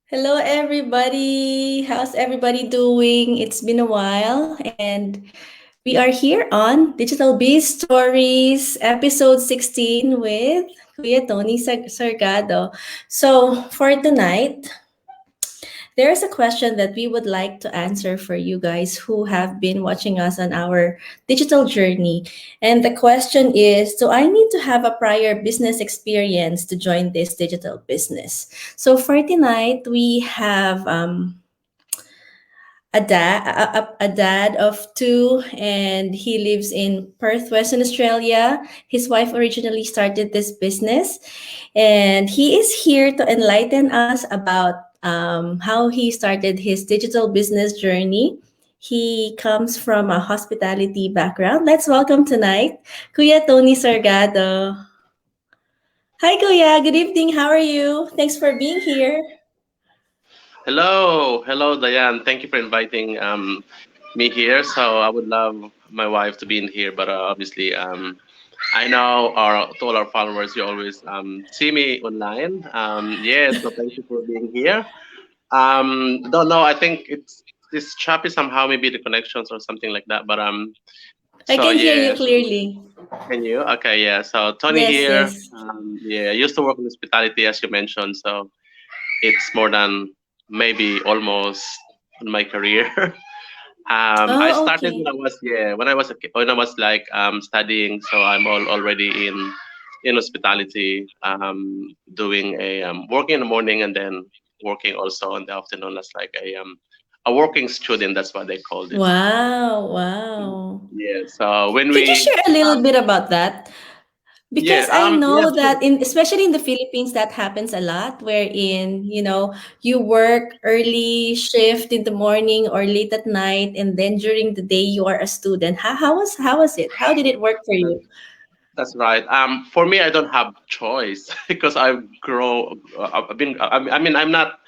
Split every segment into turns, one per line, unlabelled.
Hello, everybody. How's everybody doing? It's been a while, and we are here on Digital Biz Stories, episode 16 with Kuya Tony Sargado. So, for tonight, there's a question that we would like to answer for you guys who have been watching us on our digital journey. And the question is, do I need to have a prior business experience to join this digital business? So for tonight, we have a dad of two, and he lives in Perth, Western Australia. His wife originally started this business, and he is here to enlighten us about how he started his digital business journey. He comes from a hospitality background. Let's welcome tonight Kuya Tony Sargado. Hi, Kuya. Good evening. How are you? Thanks for being here.
Hello, Diane. Thank you for inviting me here. So I would love my wife to be in here, but obviously, I know to all our followers, you always see me online. Yeah, so thank you for being here. Don't know. I think it's choppy somehow, maybe the connections or something like that. But
I
so
can hear
yeah,
you clearly.
can you? Okay, yeah. So Tony
Yes,
here.
yes.
Yeah, I used to work in hospitality, as you mentioned. So it's more than maybe almost in my career. I
Oh,
started
okay.
when I was like studying, so I'm already in hospitality, doing working in the morning and then working also in the afternoon as like a working student. That's what they called it.
Wow, wow.
Yeah. So when
Could you
we
share a little bit about that?
yeah
Because I
yeah
know
sure.
that especially in the Philippines that happens a lot wherein, you work early shift in the morning or late at night, and then during the day you are a student. How was it? How did it work for you?
That's right. For me, I don't have choice because I've been. I mean, I'm not.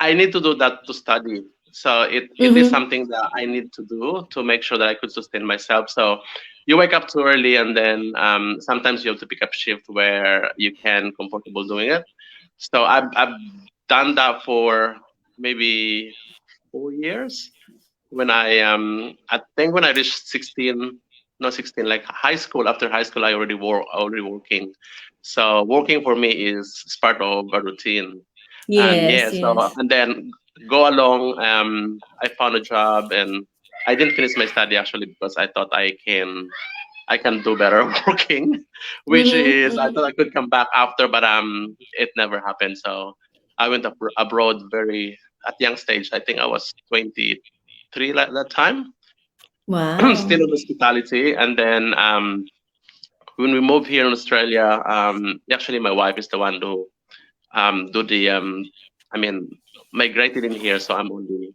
I need to do that to study. So it is
Mm-hmm.
something that I need to do to make sure that I could sustain myself. So you wake up too early, and then sometimes you have to pick up shift where you can comfortable doing it. So I've done that for maybe 4 years. I think when I reached 16, not 16, like high school. After high school, I already working. So working for me is part of a routine. And yeah,
Yes,
so
yes.
and then go along. I found a job and I didn't finish my study actually because I thought I can do better working, which
Mm-hmm,
is I
mm-hmm.
thought I could come back after, but it never happened. So I went abroad very at young stage. I think I was 23 at that time, still
Wow.
in hospitality, and then when we moved here in Australia, actually my wife is the one who do the I mean migrated in here, so I'm only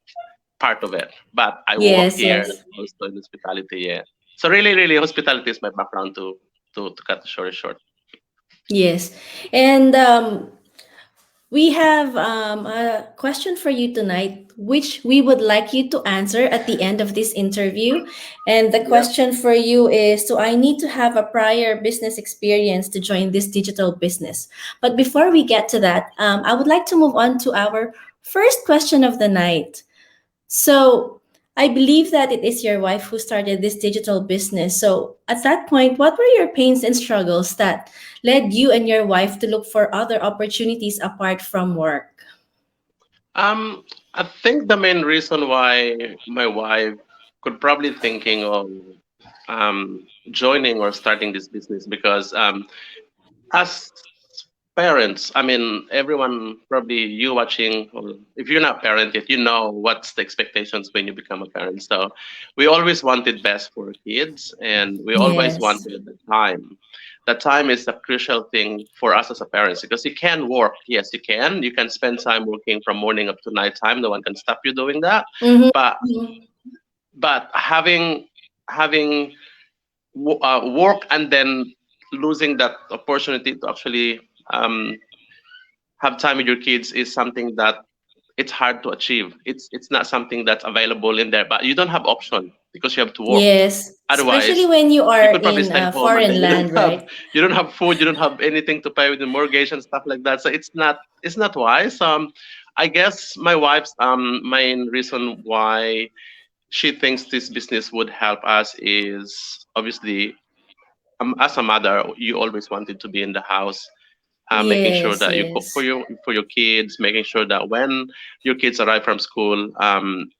part of it. But I work
Yes,
here
yes.
also in hospitality. Yeah. So really, hospitality is my background to cut the story short.
Yes. And we have a question for you tonight, which we would like you to answer at the end of this interview. And the
Yep.
question for you is: do I need to have a prior business experience to join this digital business? But before we get to that, I would like to move on to our first question of the night. So I believe that it is your wife who started this digital business. So at that point, what were your pains and struggles that led you and your wife to look for other opportunities apart from work?
Um, I think the main reason why my wife could probably thinking of joining or starting this business because as parents, I mean, everyone probably you watching, or if you're not parent yet, you know what's the expectations when you become a parent. So we always wanted best for kids, and we always
Yes.
wanted the time. The time is a crucial thing for us as a parents because you can work. Yes, you can. You can spend time working from morning up to night time. No one can stop you doing that.
Mm-hmm.
But having work and then losing that opportunity to actually um, have time with your kids is something that it's hard to achieve. It's not something that's available in there, but you don't have option because you have to work.
Yes. Especially
Otherwise,
when you
you
are
could probably
in
stay home and then
foreign land, right?
you don't have food, you don't have anything to pay with the mortgage and stuff like that. So it's not wise. I guess my wife's main reason why she thinks this business would help us is obviously, as a mother, you always wanted to be in the house, making sure
Yes,
that you cook
yes.
for your kids, making sure that when your kids arrive from school,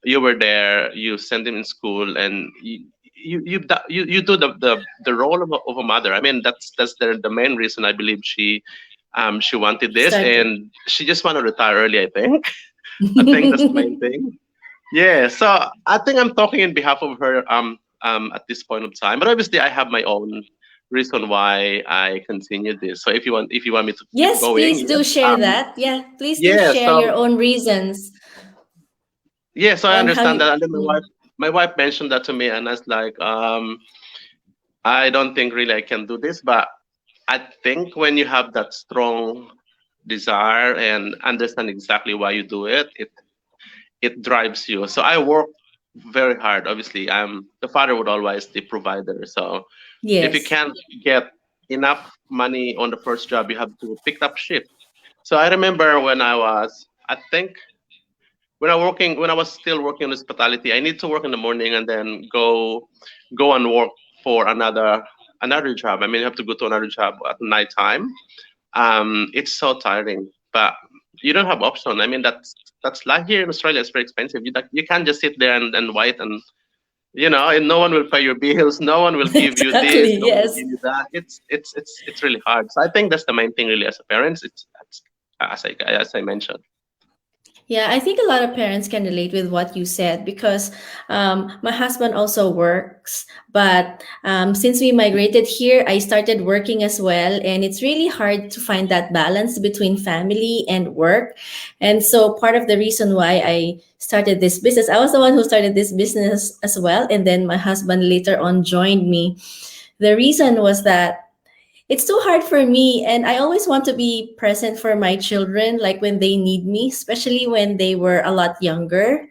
you were there, you send them in school, and you do the role of a mother. I mean, that's the main reason I believe she wanted this,
Started.
and she just want to retire early. I think I think that's the main thing. Yeah, so I think I'm talking in behalf of her at this point of time. But obviously I have my own reason why I continue this. So if you want me to keep
Yes,
going,
please do
yes.
share that. Yeah, please do
Yeah,
share your
so
own reasons
yeah, so I
on how
understand
you.
that. And then
Mm.
my wife mentioned that to me, and I was like, I don't think really I can do this, but I think when you have that strong desire and understand exactly why you do it, it drives you. So I work very hard. Obviously, I'm the father would always the provider. So if you
Yes.
can't get enough money on the first job, you have to pick up shift. So I remember I think when I was still working in hospitality, I need to work in the morning and then go and work for another job. I mean, you have to go to another job at nighttime. It's so tiring, but you don't have option. I mean, that's life here in Australia. It's very expensive. You can't just sit there and wait and and no one will pay your bills. No one will give you this.
Exactly.
No one will
Yes.
give you that. It's really hard. So I think that's the main thing, really, as a parents. It's as I mentioned.
Yeah, I think a lot of parents can relate with what you said because my husband also works. But since we migrated here, I started working as well. And it's really hard to find that balance between family and work. And so part of the reason why I started this business, I was the one who started this business as well. And then my husband later on joined me. The reason was that it's too hard for me, and I always want to be present for my children like when they need me, especially when they were a lot younger.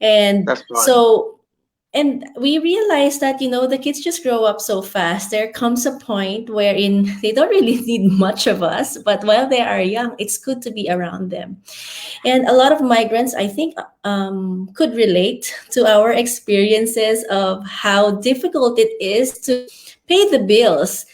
And
That's right.
so and we realized that the kids just grow up so fast. There comes a point wherein they don't really need much of us, but while they are young, it's good to be around them. And a lot of migrants, I think, could relate to our experiences of how difficult it is to pay the bills.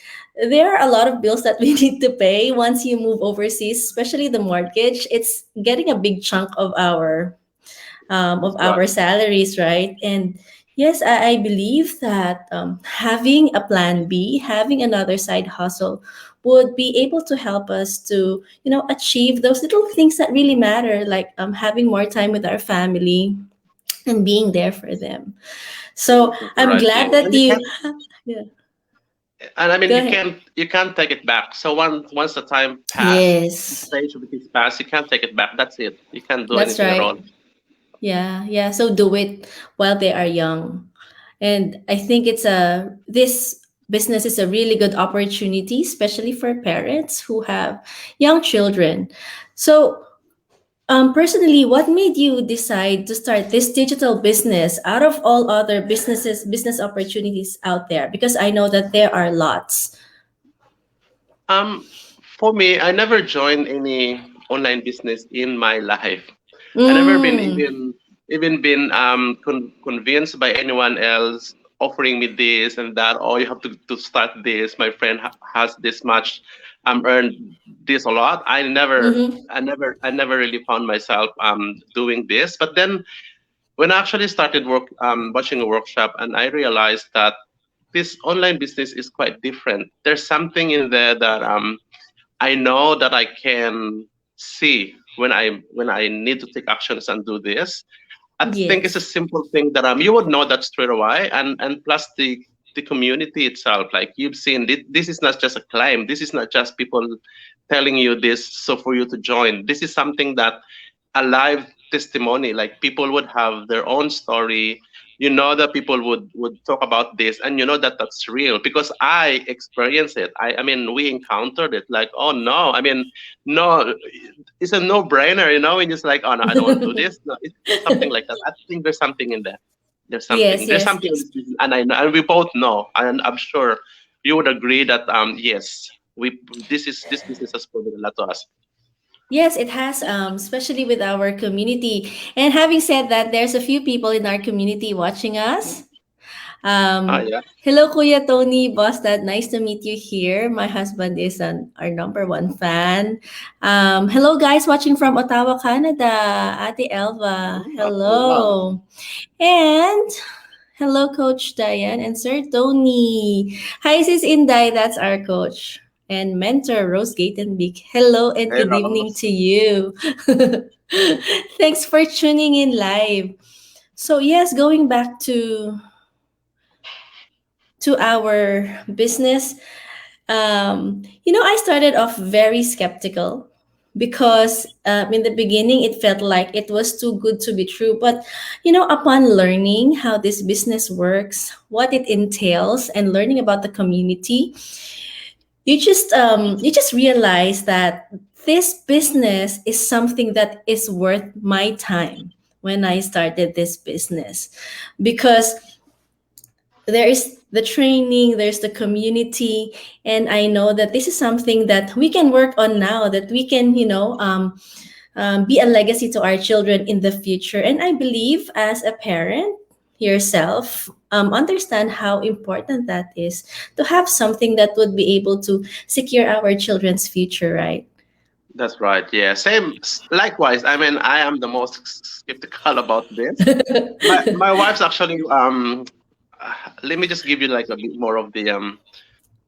There are a lot of bills that we need to pay once you move overseas, especially the mortgage. It's getting a big chunk of
That's right.
our salaries, right? And yes, I believe that having a plan B, having another side hustle, would be able to help us to achieve those little things that really matter, like having more time with our family and being there for them.
That's
So
absolutely
I'm
right.
glad
Yeah,
that
and you
you.
can't.
Yeah,
And I mean,
go
you
ahead.
can't take it back. So once the time passed, the
Yes,
stage of it is passed, you can't take it back. That's it. You can't do
that's
anything at
right.
all.
Yeah, yeah. So do it while they are young. And I think this business is a really good opportunity, especially for parents who have young children. So, personally, what made you decide to start this digital business out of all other business opportunities out there? Because I know that there are lots.
Um, for me, I never joined any online business in my life. I never been
Mm,
even been convinced by anyone else offering me this and that. Oh, you have to start this. My friend has this much, earned this a lot.
mm-hmm.
I never really found myself doing this. But then when I actually started watching a workshop, and I realized that this online business is quite different. There's something in there that I know that I can see when I need to take actions and do this. I think it's a
Yes.
simple thing that you would know that straight away, and plus the community itself. Like you've seen, this is not just a claim. This is not just people telling you this so for you to join. This is something that a live testimony. Like people would have their own story. You know that people would talk about this, and you know that that's real because I experienced it. I mean, we encountered it. Like, oh no, I mean, no, it's a no-brainer. And just like, oh no, I don't want to do this. No, it's something like that. I think there's something in there. There's
Yes,
something. There's
yes.
something in this business, and I know, and we both know, and I'm sure you would agree that yes, we this business has proven a lot to us.
Yes, it has, especially with our community. And having said that, there's a few people in our community watching us.
Ah, yeah.
Hello, Kuya Tony, boss dad. Nice to meet you here. My husband is our number one fan. Hello, guys watching from Ottawa, Canada. Ate Elva,
Wow.
hello. And hello, Coach Diane and Sir Tony. Hi, Sis Inday. That's our coach and mentor, Rose Gatenbeek. Hello and
Hey,
good evening
Rose.
to you. Thanks for tuning in live. So, yes, going back to our business, I started off very skeptical because in the beginning it felt like it was too good to be true. But upon learning how this business works, what it entails, and learning about the community, you just realize that this business is something that is worth my time when I started this business, because there is the training, there's the community, and I know that this is something that we can work on now, that we can, be a legacy to our children in the future. And I believe as a parent yourself, understand how important that is, to have something that would be able to secure our children's future, right?
That's right. Yeah. Same. Likewise. I mean, I am the most skeptical about this. My wife's actually let me just give you like a bit more of the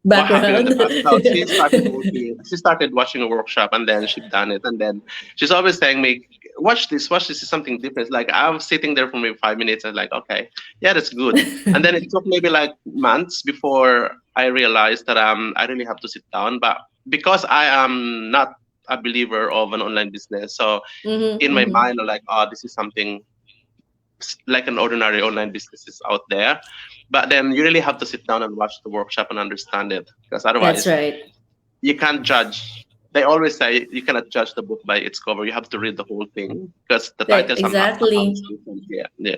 what happened in
Background.
the past. So she started watching a workshop and then she done it. And then she's always saying me, watch this is something different. Like I'm sitting there for maybe 5 minutes and like, okay, yeah, that's good. And then it took maybe like months before I realized that I really have to sit down. But because I am not a believer of an online business, so
Mm-hmm,
in my
mm-hmm.
mind, I'm like, oh, this is something like an ordinary online business is out there. But then you really have to sit down and watch the workshop and understand it, because
That's
otherwise
right.
you can't judge. They always say you cannot judge the book by its cover. You have to read the whole thing because the
Right,
title somehow
exactly.
is different. Yeah, yeah,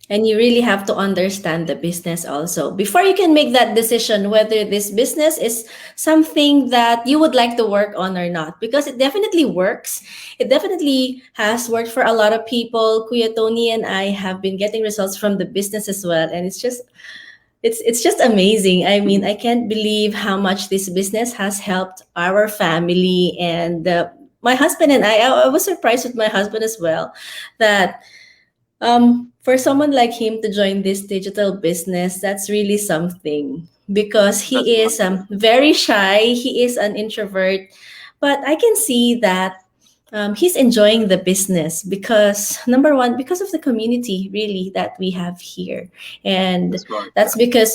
And you really have to understand the business also before you can make that decision whether this business is something that you would like to work on or not. Because it definitely works. It definitely has worked for a lot of people. Kuya Tony and I have been getting results from the business as well. And it's just amazing. I mean, I can't believe how much this business has helped our family and my husband and I was surprised with my husband as well, that for someone like him to join this digital business, that's really something, because
that's
he is
right.
very shy. He is an introvert, but I can see that he's enjoying the business because, number one, because of the community really that we have here, and
That's right.
that's
Yeah,
because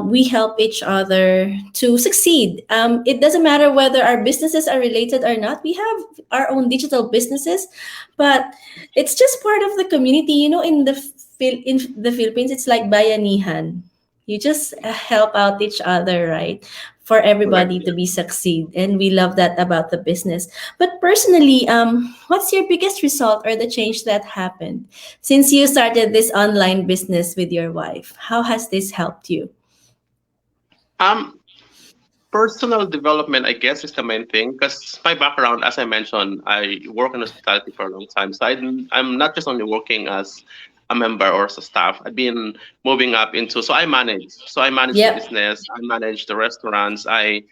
we help each other to succeed. It doesn't matter whether our businesses are related or not. We have our own digital businesses, but it's just part of the community. In the Philippines, it's like bayanihan. You just help out each other, right? For
correct.
everybody to
Yeah.
be succeed, and we love that about the business. But personally, what's your biggest result or the change that happened since you started this online business with your wife? How has this helped you?
Um, Personal development, I guess, is the main thing because my background, as I mentioned, I work in hospitality for a long time. So I'm not just only working as a member or as a staff. I've been moving up into, so I manage. So I manage the
Yep.
business, I manage the restaurants, I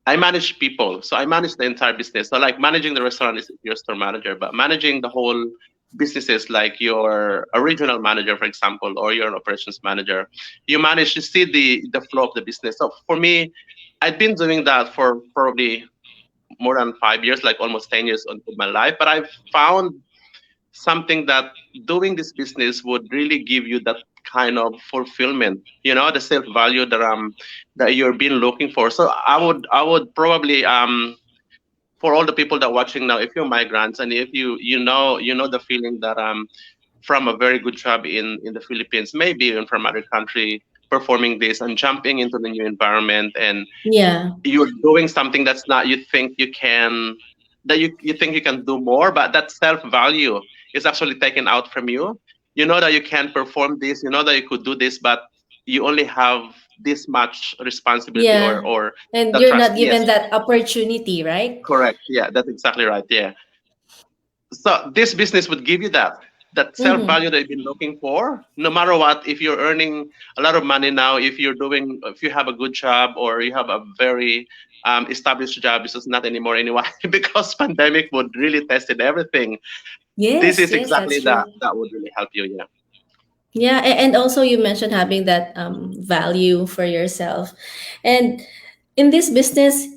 manage people. So I manage the entire business. So like managing the restaurant is your store manager, but managing the whole businesses like you're a regional manager, for example, or you're an operations manager, you manage to see the flow of the business. So for me, I've been doing that for probably more than 5 years, like almost 10 years of my life. But I've found something that doing this business would really give you that kind of fulfillment, the self value that you're been looking for. So I would probably for all the people that are watching now, if you're migrants and if you know the feeling that from a very good job in the Philippines, maybe even from other country, performing this and jumping into the new environment, and
Yeah.
you're doing something that's not you think you can that you think you can do more, but that self value is actually taken out from you. You know that you can perform this, you know that you could do this, but you only have this much responsibility
Yeah.
or
And
the
you're
trust.
not given
Yes,
that opportunity, right?
correct. Yeah, that's exactly right. Yeah. So this business would give you that self
Mm-hmm.
value that you've been looking for. No matter what, if you're earning a lot of money now, if you have a good job or you have a very established job, this is not anymore anyway because pandemic would really tested everything. This
Yes,
is
yes,
exactly
that's true.
that would really help you. Yeah,
Yeah, and also you mentioned having that value for yourself. And in this business,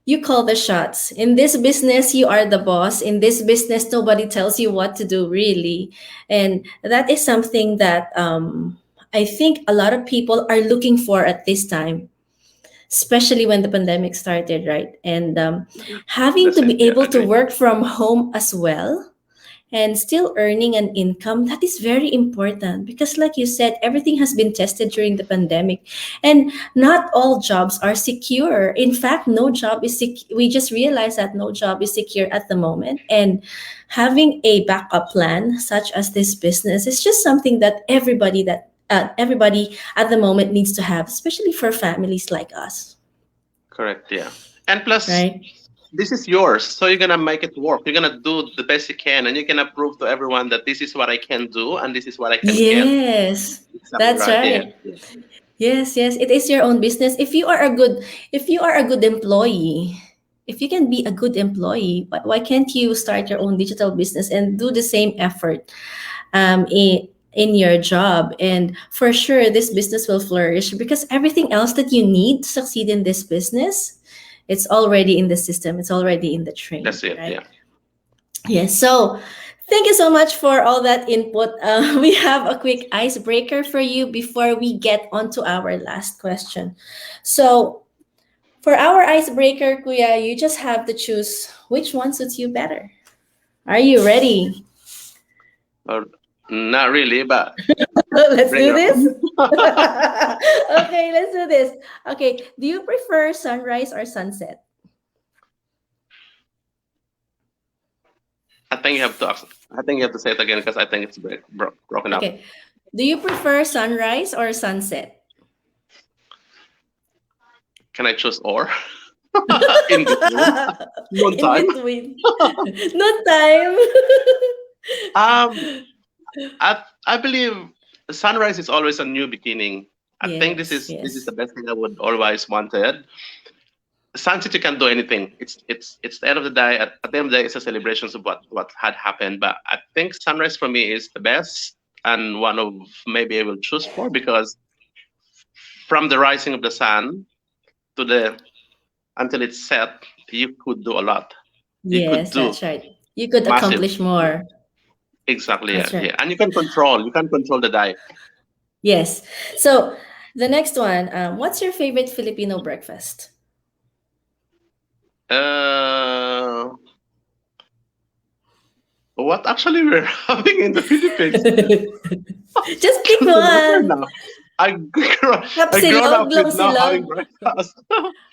you call the shots. In this business, you are the boss. In this business, nobody tells you what to do, really. And that is something that I think a lot of people are looking for at this time, especially when the pandemic started, right? And having
that's
to
it.
be
Yeah,
able to
agree.
work from home as well and still earning an income, that is very important because like you said, everything has been tested during the pandemic, and not all jobs are secure. In fact, no job is we just realized that no job is secure at the moment, and having a backup plan such as this business is just something that everybody at the moment needs to have, especially for families like us,
Correct. Yeah, and plus
right?
this is yours, so you're gonna make it work. You're gonna do the best you can, and you can prove to everyone that this is what I can do and this is what I can get.
Yes,
Exactly
that's
right. Yeah.
right. Yes, yes, it is your own business. If you are a good employee, if you can be a good employee, why can't you start your own digital business and do the same effort in your job? And for sure, this business will flourish because everything else that you need to succeed in this business, it's already in the system. It's already in the train,
That's it.
right?
Yeah.
Yes. So thank you so much for all that input. We have a quick icebreaker for you before we get on to our last question. So for our icebreaker, Kuya, you just have to choose which one suits you better. Are you ready?
Or not really, but
Let's
bring
do
it
this.
on.
Okay, let's do this. Okay, do you prefer sunrise or sunset?
I think you have to. I think you have to say it again because I think it's broken up.
Okay, do you prefer sunrise or sunset?
Can I choose or in between noon
In
time?
between. No time.
Um, I believe sunrise is always a new beginning. I think
Yes,
this is
yes.
the best thing I would always wanted. Sunset you can do anything. It's the end of the day. At the end of the day, it's a celebration of what had happened. But I think sunrise for me is the best and one of maybe I will choose for because from the rising of the sun to the until it's set, you could do a lot. You could
Yes,
do
that's right. You could
massive.
accomplish more.
Exactly. Yeah.
That's right.
Yeah. And you can control the day.
Yes. So the next one, what's your favorite Filipino breakfast?
Uh, what actually we're having in the Philippines?
Just pick
Can't remember
one.
now. I grew, I grown
Tapsilog,
up with
long
now
silog.
having breakfast.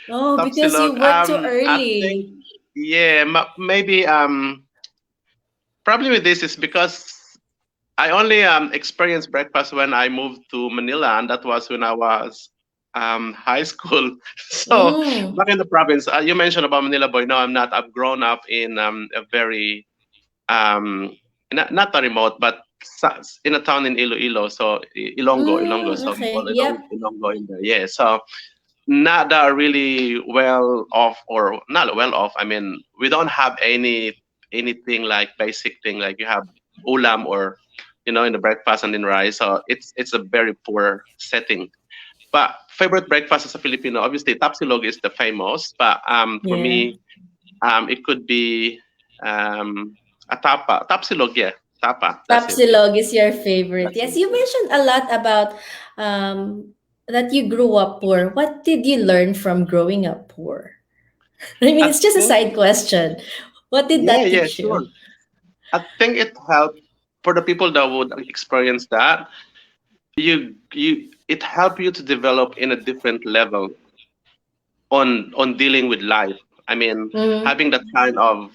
Oh, because you
Tapsilog.
work too
I think
early.
yeah, maybe probably with this is because I only experienced breakfast when I moved to Manila, and that was when I was high school. So
Mm.
back in the province, you mentioned about Manila boy. No, I'm not. I've grown up in a very um, not a remote, but in a town in Iloilo. So Ilonggo.
Mm,
So we
okay.
call
Yep.
Ilonggo in there. Yeah. So not that really well off or not well off. I mean, we don't have anything like basic thing like you have ulam or in the breakfast and in rice. So it's a very poor setting. But favorite breakfast as a Filipino, obviously tapsilog is the famous. But for
Yeah.
me, it could be a tapsilog. Yeah, tapa. That's it. Yeah,
Tapsilog is your favorite.
that's
Yes,
it.
you
Yeah.
mentioned a lot about that you grew up poor. What did you learn from growing up poor? I mean,
I
it's just a
think
side question. What did
yeah,
that
yeah,
teach
sure.
you?
I think it helped for the people that would experience that. It helped you to develop in a different level on dealing with life. I mean,
Mm-hmm.
having that kind of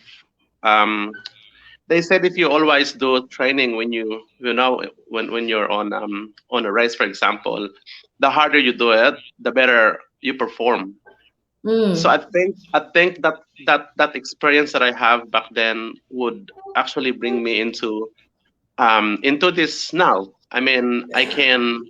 um, they said if you always do training when when you're on a race, for example, the harder you do it, the better you perform. So
Mm.
I think that experience that I have back then would actually bring me into this now. I mean, I can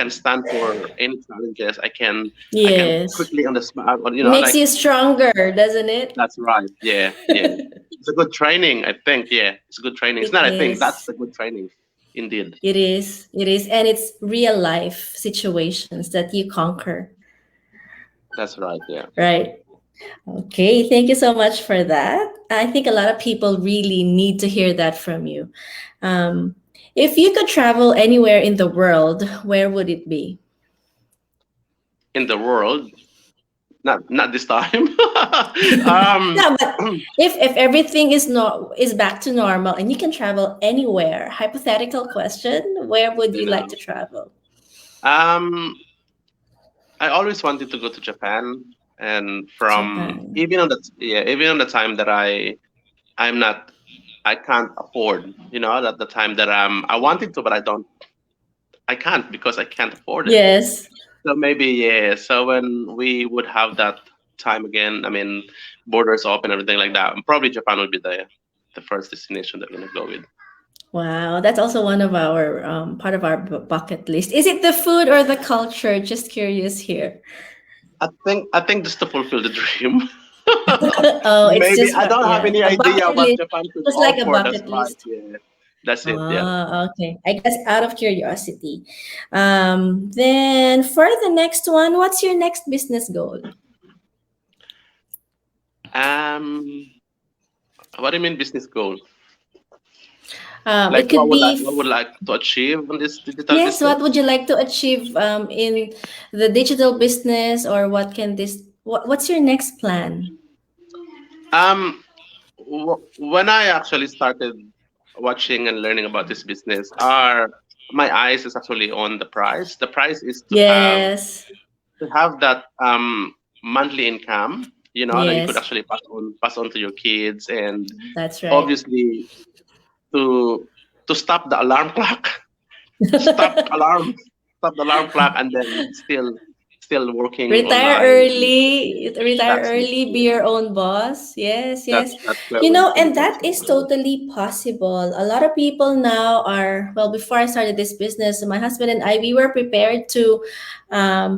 stand for any challenges. I can
Yes.
quickly on the spot,
Makes
like
you stronger, doesn't it?
that's right. Yeah, yeah. It's a good training. I think. Yeah, it's a good training. It's
It
not. I think that's
is.
a good training, indeed.
It is. It is. And it's real life situations that you conquer,
That's right. Yeah.
right? Okay. Thank you so much for that. I think a lot of people really need to hear that from you. Um, if you could travel anywhere in the world, where would it be?
In the world, not this time. um,
No, but if everything is back to normal and you can travel anywhere, hypothetical question, where would
you
you like
know,
to travel?
um, I always wanted to go to Japan, and from
Japan.
even on the time that I can't afford, that the time that I wanted to, but I can't because I can't afford it.
Yes.
So maybe, yeah. So when we would have that time again, I mean, borders open, everything like that, probably Japan would be the first destination that we're gonna go with.
Wow, that's also one of our part of our bucket list. Is it the food or the culture? Just curious here.
I think just to fulfill the dream.
Oh, it's
Maybe
just
I don't have
yeah,
any
a
idea
bucket
what
list,
Japan could
just like a
offer. That's
bucket
right.
list.
Yeah, that's it. Yeah.
Ah, okay. I guess out of curiosity. Then for the next one, what's your next business goal?
Um, what do you mean business goal?
It
Like
could be
what would like to achieve in this digital
yes. What
business?
would you like to achieve in the digital business, or what can this? What's your next plan?
Um, when I actually started watching and learning about this business, my eyes is actually on the price. The price is
Yes.
to have that monthly income, that you could
Yes.
actually pass on to your kids, and
That's right.
obviously to to stop the alarm clock, stop alarm, stop the alarm clock, and then still working
Retire
online.
early, retire
That's it.
early, be
Yeah.
your own boss. Yes, yes.
That's where we can
And
go
that
to.
is totally possible. A lot of people now are, well, before I started this business, my husband and I, we were prepared to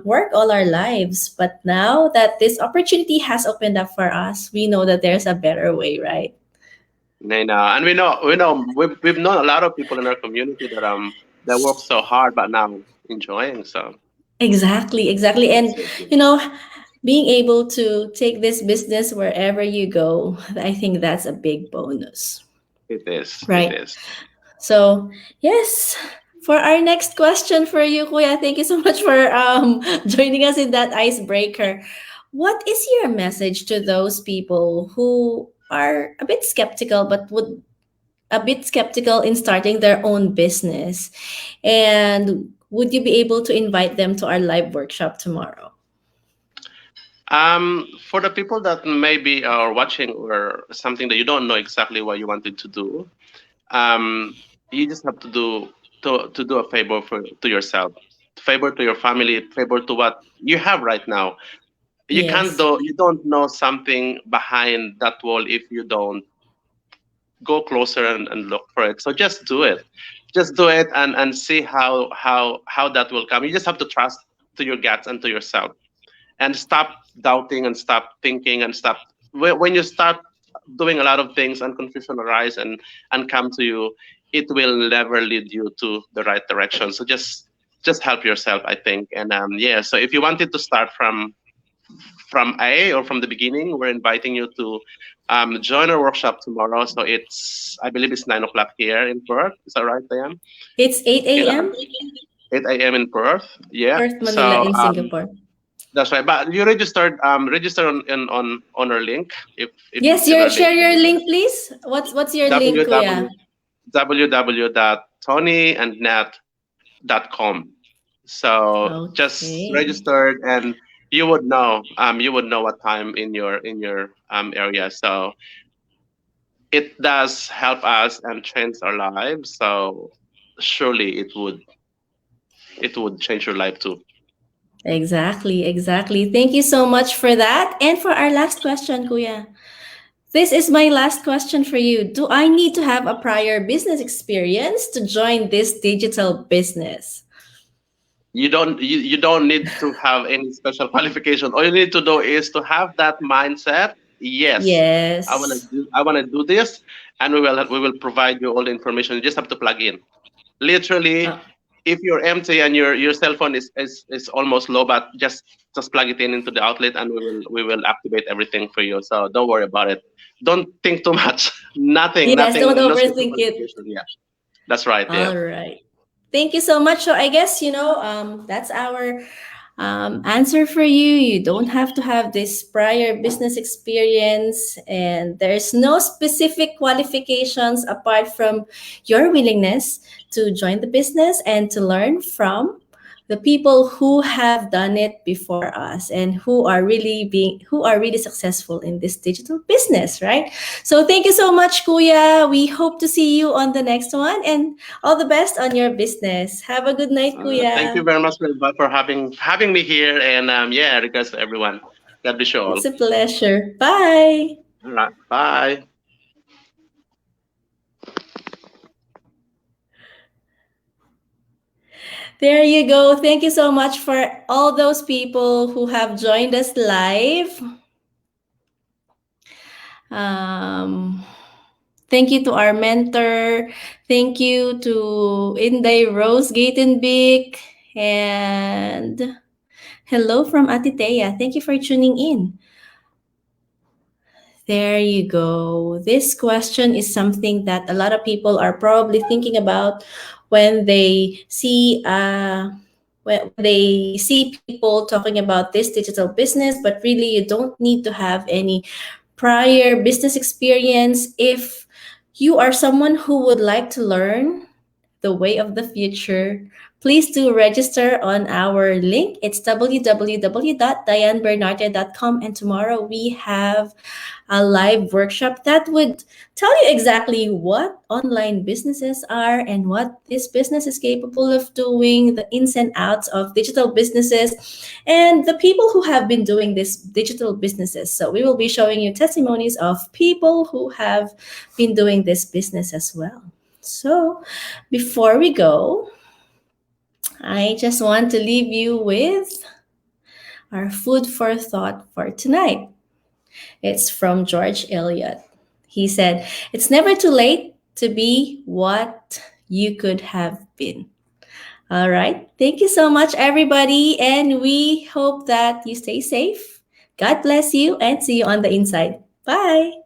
work all our lives. But now that this opportunity has opened up for us, we know that there's a better way, right?
And we've known a lot of people in our community that work so hard but now enjoying. So
Exactly, exactly.
that's
And,
it. Yeah.
you know, being able to take this business wherever you go, I think that's a big bonus.
It is. It
Right.
is.
So, yes, for our next question for you, Kuya, thank you so much for joining us in that icebreaker. What is your message to those people who are a bit skeptical but would a bit skeptical in starting their own business? And would you be able to invite them to our live workshop tomorrow?
For the people that maybe are watching or something that you don't know exactly what you wanted to do, um, you just have to do a favor to yourself, favor to your family, favor to what you have right now.
Yes.
You don't know something behind that wall if you don't go closer and look for it. So just do it and see how that will come. You just have to trust to your guts and to yourself, and stop doubting and stop thinking and stop. When you start doing a lot of things and confusion arise and come to you, it will never lead you to the right direction. So just help yourself, I think. And yeah, so if you wanted to start from A or from the beginning, we're inviting you to join our workshop tomorrow. So I believe it's 9 o'clock here in Perth. Is that right, Diane?
It's 8
Yeah,
a.m.
8 a.m. in Perth. Yeah.
Perth, Manila,
So
in Singapore.
that's right. But you register on our link if
Yes,
it's in
your
our link.
share your link, please. What's your link,
www
Kuya?
www.tonyandnat.com. So just
Okay.
registered, and you would know what time in your area. So it does help us and change our lives. So surely it would change your life too.
Exactly, exactly. Thank you so much for that. And for our last question, Kuya. This is my last question for you. Do I need to have a prior business experience to join this digital business?
You don't need to have any special qualification. All you need to do is to have that mindset. Yes,
Yes.
I want to do this, and we will provide you all the information. You just have to plug in. Literally,
Uh,
if you're empty and your cell phone is almost low, but just plug it in into the outlet, and we will activate everything for you. So don't worry about it. Don't think too much. Nothing,
yes, don't
nothing. No special
overthink it.
qualification. Yeah, that's right. Yeah.
All right. Thank you so much. So I guess, that's our answer for you. You don't have to have this prior business experience, and there's no specific qualifications apart from your willingness to join the business and to learn from the people who have done it before us and who are really successful in this digital business, right? So thank you so much, Kuya. We hope to see you on the next one, and all the best on your business. Have a good night,
Thank you
Kuya.
very much for having me here, and yeah, regards to everyone. God bless you all.
It's a pleasure. Bye.
All right, bye.
There you go. Thank you so much for all those people who have joined us live. Um, Thank you to our mentor. Thank you to Inday Rose Gatenbeek. And hello from Atitea. Thank you for tuning in. There you go. This question is something that a lot of people are probably thinking about when they see people talking about this digital business, but really you don't need to have any prior business experience if you are someone who would like to learn the way of the future. Please do register on our link. It's www.dianebernardia.com. And tomorrow we have a live workshop that would tell you exactly what online businesses are and what this business is capable of doing, the ins and outs of digital businesses, and the people who have been doing this digital businesses. So we will be showing you testimonies of people who have been doing this business as well. So before we go, I just want to leave you with our food for thought for tonight. It's from George Eliot. He said, "It's never too late to be what you could have been." All right. Thank you so much, everybody. And we hope that you stay safe. God bless you and see you on the inside. Bye.